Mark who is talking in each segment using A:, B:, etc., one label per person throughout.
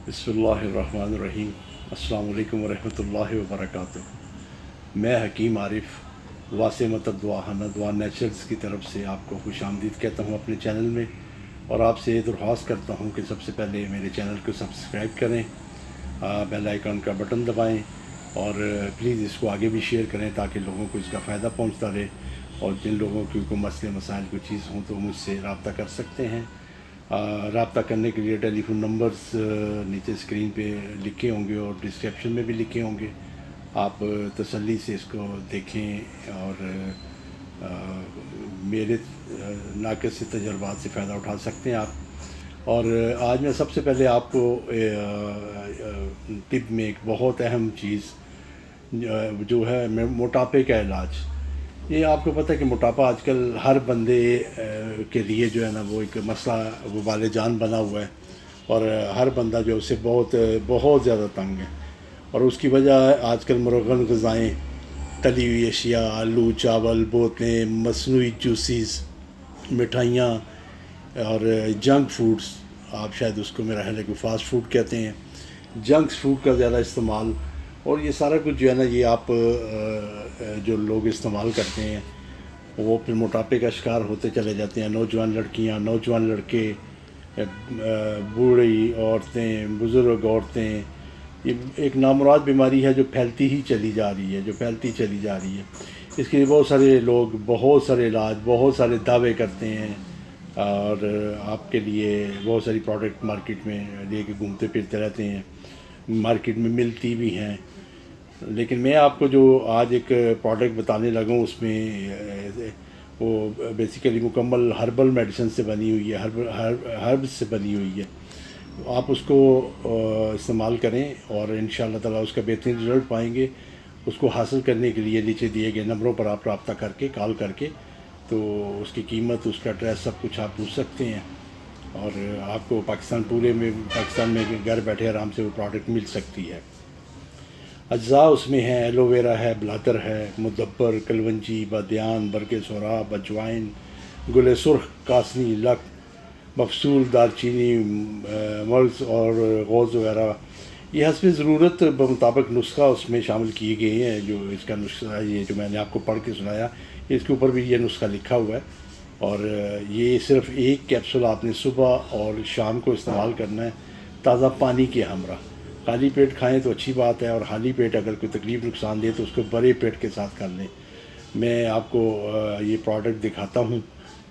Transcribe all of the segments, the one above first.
A: بسم اللہ الرحمن الرحیم۔ السلام علیکم ورحمۃ اللہ وبرکاتہ۔ میں حکیم عارف واسمۃ دعا حمد دعا نیچرلز کی طرف سے آپ کو خوش آمدید کہتا ہوں اپنے چینل میں، اور آپ سے یہ درخواست کرتا ہوں کہ سب سے پہلے میرے چینل کو سبسکرائب کریں، بیل آئیکن کا بٹن دبائیں، اور پلیز اس کو آگے بھی شیئر کریں تاکہ لوگوں کو اس کا فائدہ پہنچتا رہے، اور جن لوگوں کی کوئی مسئلے مسائل کوئی چیز ہوں تو مجھ سے رابطہ کر سکتے ہیں۔ رابطہ کرنے کے لیے ٹیلی فون نمبرز نیچے اسکرین پہ لکھے ہوں گے اور ڈسکرپشن میں بھی لکھے ہوں گے، آپ تسلی سے اس کو دیکھیں اور میرے ناقص سے تجربات سے فائدہ اٹھا سکتے ہیں آپ۔ اور آج میں سب سے پہلے آپ کو طب میں ایک بہت اہم چیز جو ہے موٹاپے کا علاج۔ یہ آپ کو پتہ ہے کہ موٹاپا آج کل ہر بندے کے لیے جو ہے نا وہ ایک مسئلہ وبال جان بنا ہوا ہے، اور ہر بندہ جو ہے اسے بہت بہت زیادہ تنگ ہے، اور اس کی وجہ آج کل مرغن غذائیں، تلی ہوئی اشیاء، آلو چاول بوتلیں، مصنوعی جوسیز، مٹھائیاں اور جنک فوڈز، آپ شاید اس کو میرا خیال ہے کہ فاسٹ فوڈ کہتے ہیں، جنکس فوڈ کا زیادہ استعمال، اور یہ سارا کچھ جو ہے نا یہ آپ جو لوگ استعمال کرتے ہیں وہ پھر موٹاپے کا شکار ہوتے چلے جاتے ہیں۔ نوجوان لڑکیاں، نوجوان لڑکے، بوڑھی عورتیں، بزرگ عورتیں، یہ ایک نامراد بیماری ہے جو پھیلتی ہی چلی جا رہی ہے، جو پھیلتی چلی جا رہی ہے۔ اس کے لیے بہت سارے لوگ بہت سارے علاج، بہت سارے دعوے کرتے ہیں، اور آپ کے لیے بہت ساری پروڈکٹ مارکیٹ میں لے کے گھومتے پھرتے رہتے ہیں، مارکیٹ میں ملتی بھی ہیں۔ لیکن میں آپ کو جو آج ایک پروڈکٹ بتانے لگا ہوں اس میں وہ بیسیکلی مکمل ہربل میڈیسن سے بنی ہوئی ہے، ہربس سے بنی ہوئی ہے۔ آپ اس کو استعمال کریں اور انشاءاللہ تعالیٰ اس کا بہترین رزلٹ پائیں گے۔ اس کو حاصل کرنے کے لیے نیچے دیے گئے نمبروں پر آپ رابطہ کر کے کال کر کے تو اس کی قیمت، اس کا ایڈریس، سب کچھ آپ پوچھ سکتے ہیں، اور آپ کو پاکستان میں گھر بیٹھے آرام سے وہ پروڈکٹ مل سکتی ہے۔ اجزاء اس میں ہیں، ایلو ویرا ہے، بلاتر ہے، مدبر، کلونجی، بادیان، برگ سوراب، اجوائن، گل سرخ، کاسنی، لک، مفصول، دار چینی، مرض اور غوز وغیرہ۔ یہ حسب ضرورت بمطابق نسخہ اس میں شامل کیے گئے ہیں۔ جو اس کا نسخہ، یہ جو میں نے آپ کو پڑھ کے سنایا، اس کے اوپر بھی یہ نسخہ لکھا ہوا ہے، اور یہ صرف ایک کیپسول آپ نے صبح اور شام کو استعمال کرنا ہے، تازہ پانی کے ہمراہ۔ خالی پیٹ کھائیں تو اچھی بات ہے، اور خالی پیٹ اگر کوئی تکلیف نقصان دے تو اس کو بڑے پیٹ کے ساتھ کر لیں۔ میں آپ کو یہ پروڈکٹ دکھاتا ہوں،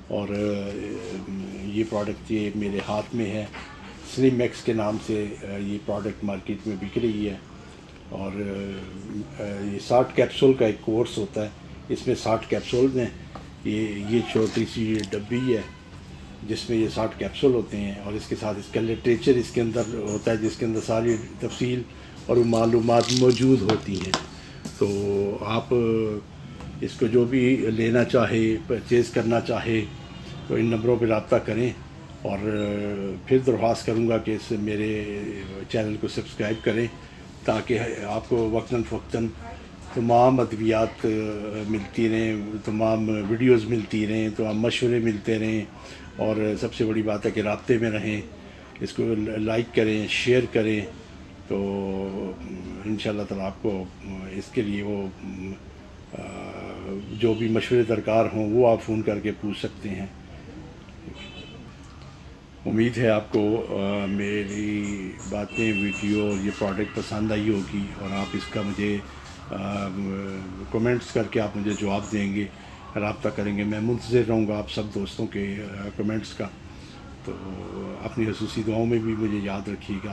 A: اور یہ پروڈکٹ یہ میرے ہاتھ میں ہے، سلم ایکس کے نام سے یہ پروڈکٹ مارکیٹ میں بک رہی ہے، اور یہ 60 کیپسول کا ایک کورس ہوتا ہے، اس میں 60 کیپسولز ہیں۔ یہ چھوٹی سی ڈبی ہے جس میں یہ 60 کیپسول ہوتے ہیں، اور اس کے ساتھ اس کا لٹریچر اس کے اندر ہوتا ہے جس کے اندر ساری تفصیل اور معلومات موجود ہوتی ہیں۔ تو آپ اس کو جو بھی لینا چاہے، پرچیز کرنا چاہے تو ان نمبروں پہ رابطہ کریں، اور پھر درخواست کروں گا کہ اس میرے چینل کو سبسکرائب کریں تاکہ آپ کو وقتاً فوقتاً تمام ادویات ملتی رہیں، تمام ویڈیوز ملتی رہیں، تمام مشورے ملتے رہیں، اور سب سے بڑی بات ہے کہ رابطے میں رہیں۔ اس کو لائک کریں، شیئر کریں، تو انشاءاللہ تعالیٰ آپ کو اس کے لیے وہ جو بھی مشورے درکار ہوں وہ آپ فون کر کے پوچھ سکتے ہیں۔ امید ہے آپ کو میری باتیں، ویڈیو اور یہ پروڈکٹ پسند آئی ہوگی، اور آپ اس کا مجھے کمنٹس کر کے آپ مجھے جواب دیں گے، رابطہ کریں گے۔ میں منتظر رہوں گا آپ سب دوستوں کے کمنٹس کا۔ تو اپنی خصوصی دعاؤں میں بھی مجھے یاد رکھیے گا،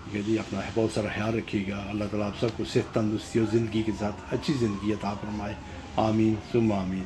A: ٹھیک ہے جی؟ اپنا بہت سارا خیال رکھیے گا۔ اللہ تعالیٰ آپ سب کو صحت، تندرستی اور زندگی کے ساتھ اچھی زندگی عطا فرمائے۔ آمین ثم آمین۔